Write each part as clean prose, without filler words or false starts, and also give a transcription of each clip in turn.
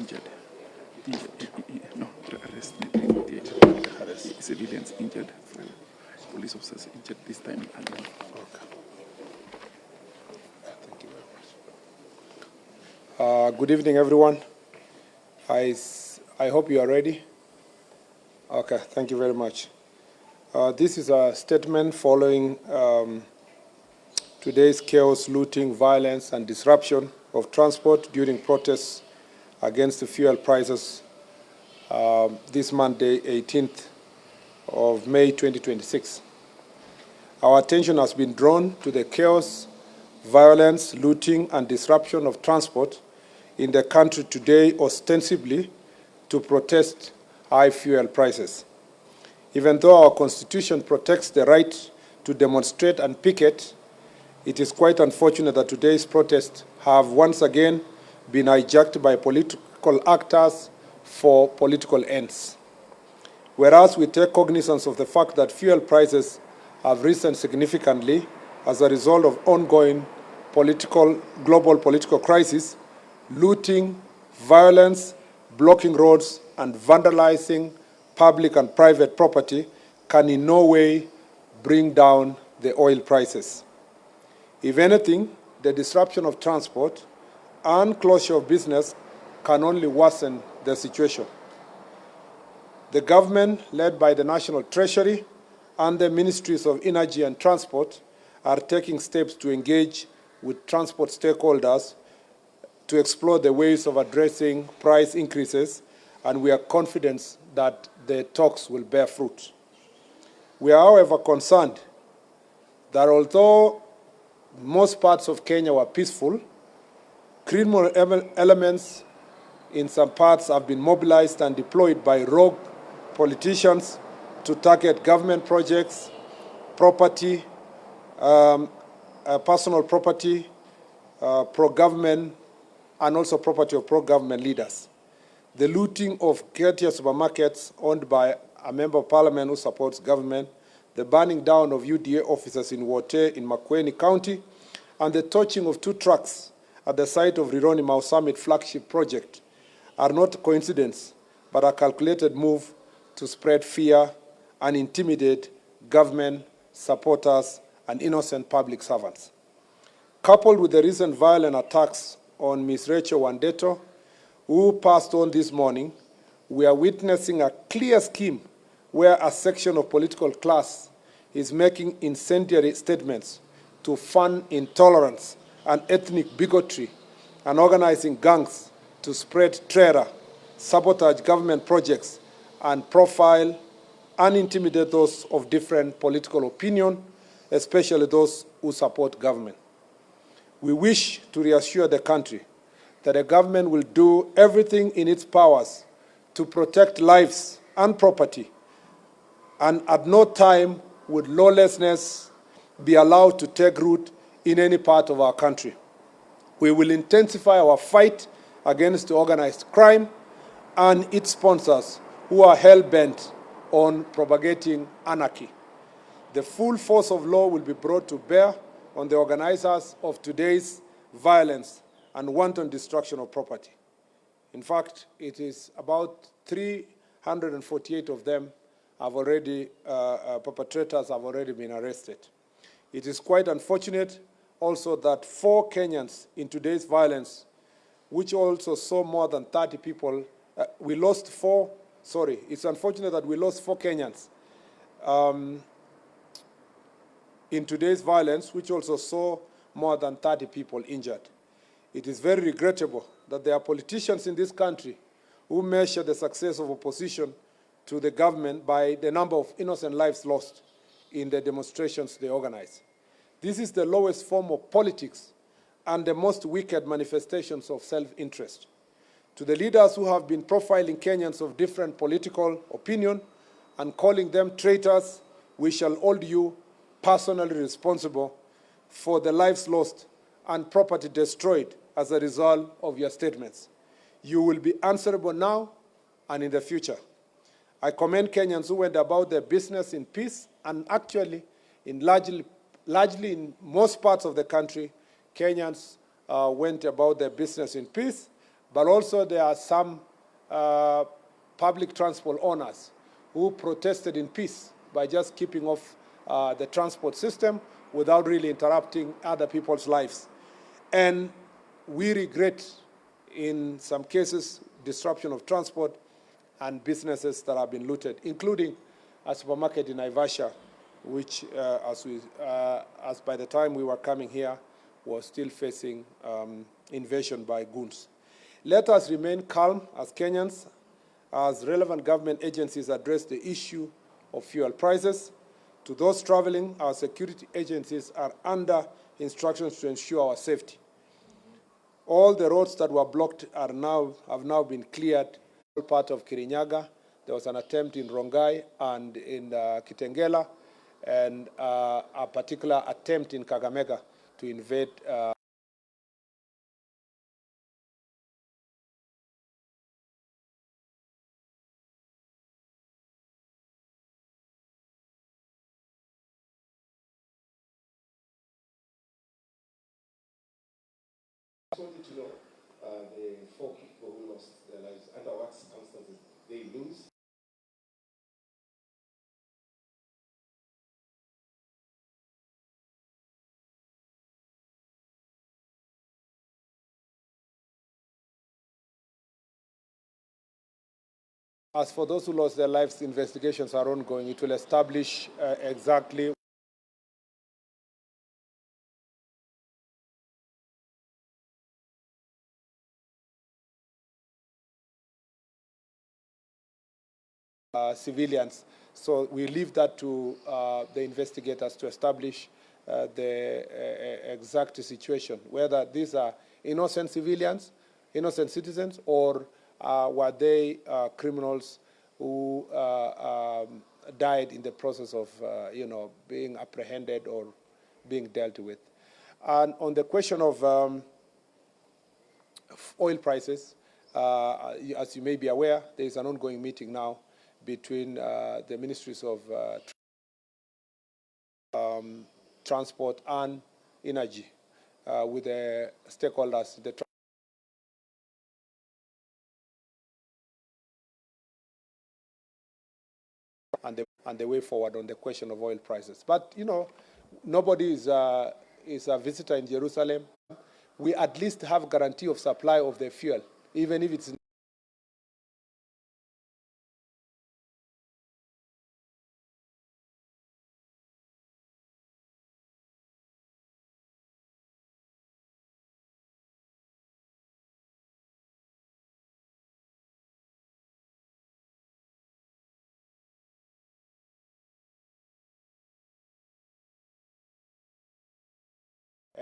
injured. No, arrest, civilians injured, police officers injured this time. Okay. Thank you very much. Good evening, everyone. I hope you are ready. Okay, thank you very much. This is a statement following today's chaos, looting, violence, and disruption of transport during protests against the fuel prices this Monday, 18th of May 2026. Our attention has been drawn to the chaos, violence, looting, and disruption of transport in the country today, ostensibly to protest high fuel prices. Even though our Constitution protects the right to demonstrate and picket, it is quite unfortunate that today's protests have once again been hijacked by political actors for political ends. Whereas we take cognizance of the fact that fuel prices have risen significantly as a result of ongoing global political crisis, looting, violence, blocking roads, and vandalizing public and private property can in no way bring down the oil prices. If anything, the disruption of transport and closure of business can only worsen the situation. The government, led by the National Treasury and the Ministries of Energy and Transport, are taking steps to engage with transport stakeholders to explore the ways of addressing price increases, and we are confident that the talks will bear fruit. We are, however, concerned that although most parts of Kenya were peaceful, criminal elements in some parts have been mobilized and deployed by rogue politicians to target government projects, property, personal property, pro-government, and also property of pro-government leaders. The looting of Ketia supermarkets owned by a member of parliament who supports government, the burning down of UDA offices in Wote in Makueni County, and the torching of 2 trucks at the site of Rironi Mau Summit flagship project are not coincidence, but a calculated move to spread fear and intimidate government supporters and innocent public servants. Coupled with the recent violent attacks on Ms. Rachel Wandeto, who passed on this morning, we are witnessing a clear scheme where a section of political class is making incendiary statements to fund intolerance and ethnic bigotry and organizing gangs to spread terror, sabotage government projects, and profile and intimidate those of different political opinion, especially those who support government. We wish to reassure the country that the government will do everything in its powers to protect lives and property, and at no time would lawlessness be allowed to take root in any part of our country. We will intensify our fight against organized crime and its sponsors who are hell-bent on propagating anarchy. The full force of law will be brought to bear on the organizers of today's violence and wanton destruction of property. In fact, it is about 348 of them have already, perpetrators have already been arrested. It is quite unfortunate also that 4 Kenyans in today's violence, which also saw more than 30 people, it's unfortunate that we lost 4 Kenyans in today's violence, which also saw more than 30 people injured. It is very regrettable that there are politicians in this country who measure the success of opposition to the government by the number of innocent lives lost in the demonstrations they organize. This is the lowest form of politics and the most wicked manifestations of self-interest. To the leaders who have been profiling Kenyans of different political opinion and calling them traitors, we shall hold you personally responsible for the lives lost and property destroyed as a result of your statements. You will be answerable now and in the future. I commend Kenyans who went about their business in peace, and actually, largely in most parts of the country, Kenyans went about their business in peace, But also there are some public transport owners who protested in peace by just keeping off the transport system without really interrupting other people's lives. And we regret, in some cases, disruption of transport and businesses that have been looted, including a supermarket in Naivasha, which, as by the time we were coming here, was still facing invasion by goons. Let us remain calm as Kenyans, as relevant government agencies address the issue of fuel prices. To those traveling, our security agencies are under instructions to ensure our safety. All the roads that were blocked have now been cleared. Part of Kirinyaga, there was an attempt in Rongai and in Kitengela, and a particular attempt in Kakamega to invade. I just wanted to know the 4 people who lost their lives, under what circumstances they lose. As for those who lost their lives, investigations are ongoing. It will establish exactly civilians. So we leave that to the investigators to establish the exact situation, whether these are innocent civilians, innocent citizens, or were they criminals who died in the process of being apprehended or being dealt with. And on the question of oil prices, as you may be aware, there is an ongoing meeting now between the ministries of transport and energy with the stakeholders, and the way forward on the question of oil prices. But nobody is a visitor in Jerusalem. We at least have guarantee of supply of the fuel, even if it's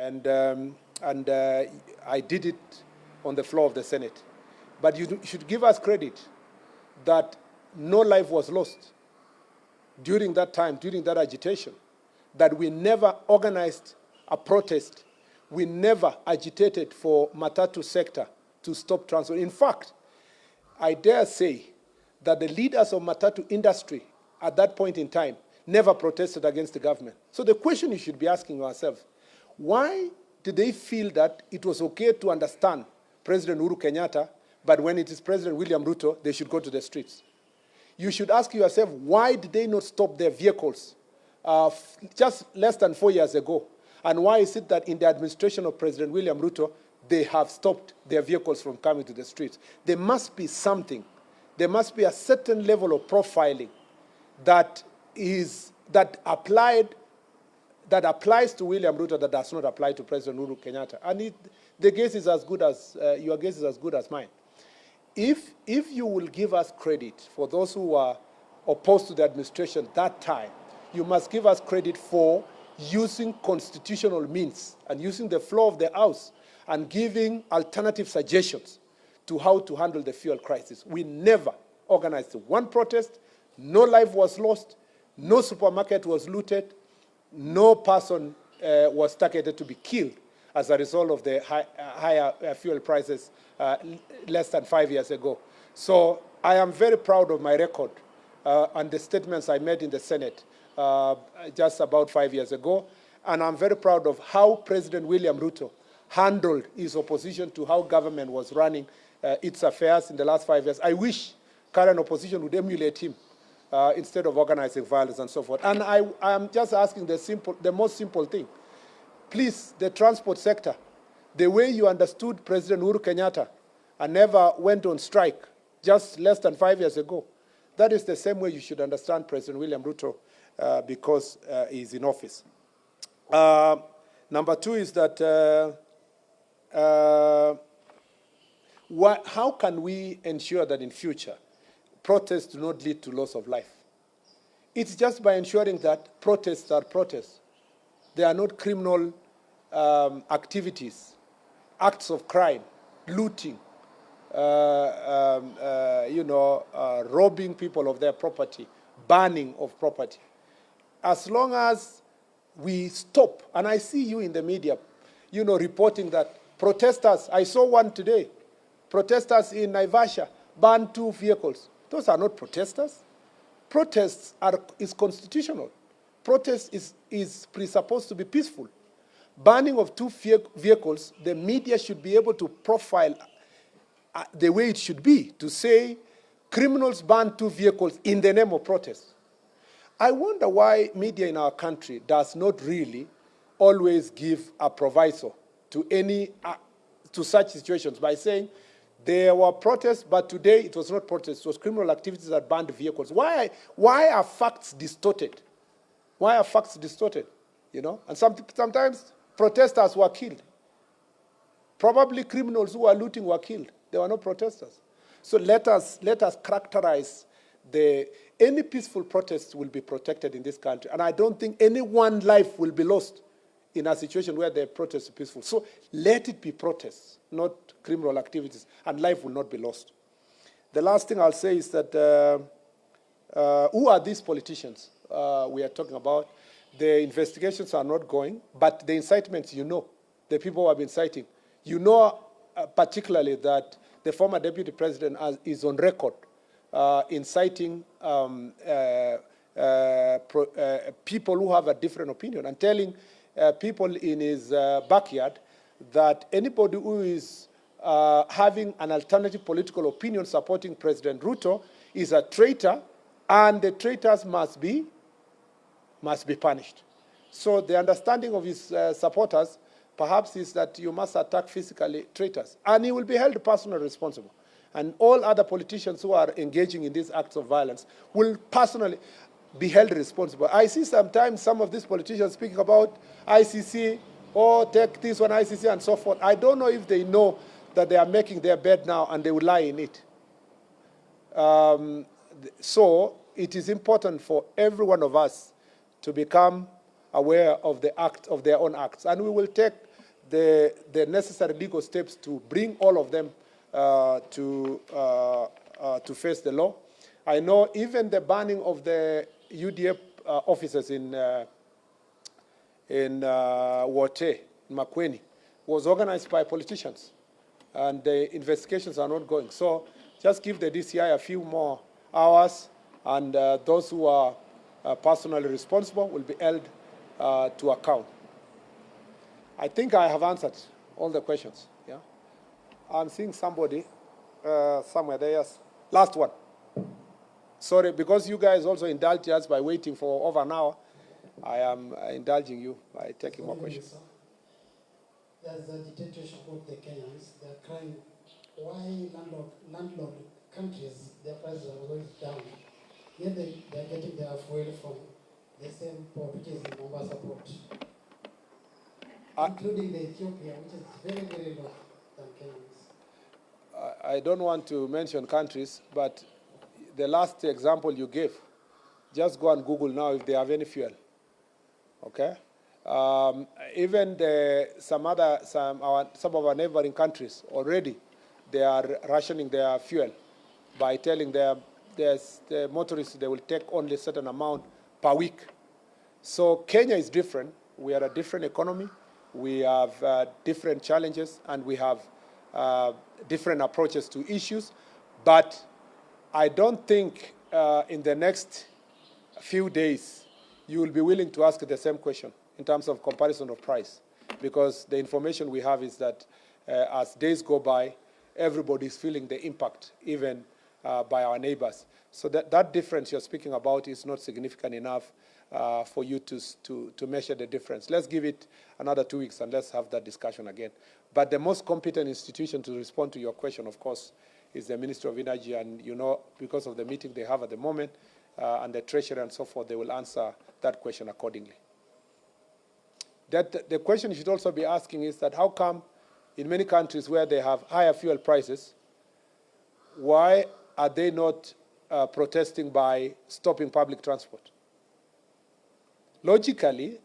and I did it on the floor of the Senate. But you should give us credit that no life was lost during that time, during that agitation, that we never organized a protest. We never agitated for Matatu sector to stop transport. In fact, I dare say that the leaders of Matatu industry at that point in time never protested against the government. So the question you should be asking yourself, why did they feel that it was okay to understand President Uhuru Kenyatta, but when it is President William Ruto, they should go to the streets? You should ask yourself, why did they not stop their vehicles just less than 4 years ago? And why is it that in the administration of President William Ruto, they have stopped their vehicles from coming to the streets? There must be something. There must be a certain level of profiling that applies to William Ruto that does not apply to President Uhuru Kenyatta. And the guess is as good as, your guess is as good as mine. If you will give us credit for those who were opposed to the administration that time, you must give us credit for using constitutional means and using the floor of the House and giving alternative suggestions to how to handle the fuel crisis. We never organized one protest, no life was lost, no supermarket was looted, no person was targeted to be killed as a result of the higher fuel prices less than 5 years ago. So I am very proud of my record and the statements I made in the Senate just about 5 years ago. And I'm very proud of how President William Ruto handled his opposition to how government was running its affairs in the last 5 years. I wish current opposition would emulate him instead of organizing violence and so forth. And I am just asking the most simple thing. Please, the transport sector, the way you understood President Uhuru Kenyatta and never went on strike just less than 5 years ago, that is the same way you should understand President William Ruto because he's in office. Number two is that how can we ensure that in future protests do not lead to loss of life? It's just by ensuring that protests are protests. They are not criminal activities, acts of crime, looting, robbing people of their property, burning of property. As long as we stop, and I see you in the media, reporting that protesters, I saw one today, protesters in Naivasha burned 2 vehicles. Those are not protesters. Protests is constitutional. Protest is presupposed to be peaceful. Burning of 2 vehicles, the media should be able to profile the way it should be, to say criminals burn 2 vehicles in the name of protest. I wonder why media in our country does not really always give a proviso to such situations by saying there were protests, but today it was not protests, it was criminal activities that burned vehicles. Why are facts distorted? Why are facts distorted? And sometimes protesters were killed. Probably criminals who were looting were killed. They were not protesters. So let us characterize any peaceful protest will be protected in this country. And I don't think any one life will be lost in a situation where the protest is peaceful. So let it be protests, not criminal activities, and life will not be lost. The last thing I'll say is that who are these politicians we are talking about? The investigations are not going, but the incitements, the people who have been inciting, particularly that the former deputy president is on record inciting people who have a different opinion and telling people in his backyard that anybody who is having an alternative political opinion supporting President Ruto is a traitor, and the traitors must be punished. So the understanding of his supporters perhaps is that you must attack physically traitors, and he will be held personally responsible. And all other politicians who are engaging in these acts of violence will personally be held responsible. I see sometimes some of these politicians speaking about ICC, take this one, ICC, and so forth. I don't know if they know that they are making their bed now and they will lie in it. So it is important for every one of us to become aware of their own acts. And we will take the necessary legal steps to bring all of them to face the law. I know even the banning of the UDF officers in Wote, in Makueni, was organized by politicians, and the investigations are not going. So just give the DCI a few more hours, and those who are personally responsible will be held to account. I think I have answered all the questions. Yeah, I'm seeing somebody somewhere there. Yes, last one. Sorry, because you guys also indulged us by waiting for over an hour. I am indulging you by taking more questions. There's a dictatorship of the Kenyans. They're crying, why landlord countries, their prices are going down? Yet they're getting their fuel from the same port, which is the Mombasa port, including the Ethiopia, which is very, very low than Kenyans. I don't want to mention countries, but the last example you gave, just go and Google now if they have any fuel. Okay? Even some of our neighboring countries already, they are rationing their fuel by telling the motorists they will take only a certain amount per week. So Kenya is different. We are a different economy. We have different challenges, and we have different approaches to issues. But I don't think in the next few days you will be willing to ask the same question in terms of comparison of price, because the information we have is that as days go by, everybody is feeling the impact, even by our neighbors. So that difference you're speaking about is not significant enough for you to measure the difference. Let's give it another 2 weeks and let's have that discussion again. But the most competent institution to respond to your question, of course, is the Ministry of Energy, and you know, because of the meeting they have at the moment, and the Treasury and so forth, they will answer that question accordingly. The question you should also be asking is that how come in many countries where they have higher fuel prices, why are they not protesting by stopping public transport? Logically,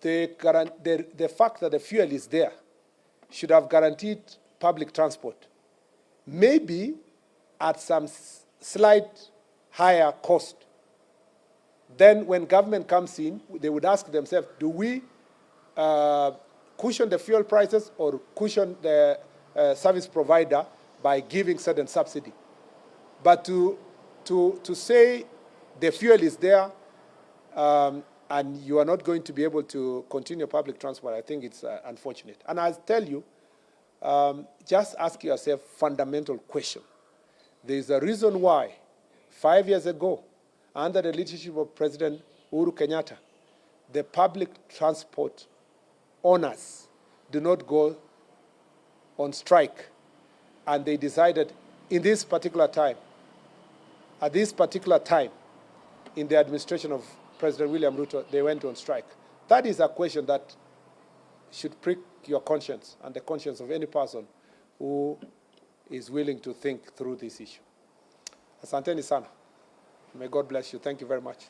the fact that the fuel is there should have guaranteed public transport, maybe at some slight higher cost. Then when government comes in, they would ask themselves, do we cushion the fuel prices or cushion the service provider by giving certain subsidy? But to say the fuel is there and you are not going to be able to continue public transport, I think it's unfortunate. And I'll tell you, just ask yourself a fundamental question. There's a reason why 5 years ago, under the leadership of President Uhuru Kenyatta, the public transport owners do not go on strike. And they decided in this particular time, at this particular time, in the administration of President William Ruto, they went on strike. That is a question that should prick your conscience and the conscience of any person who is willing to think through this issue. Asanteni sana. May God bless you. Thank you very much.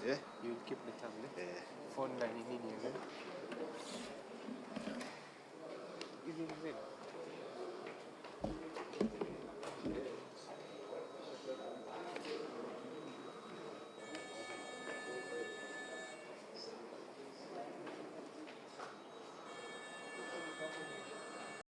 Yeah. You keep the tablet. Yeah. Phone line in here. Give him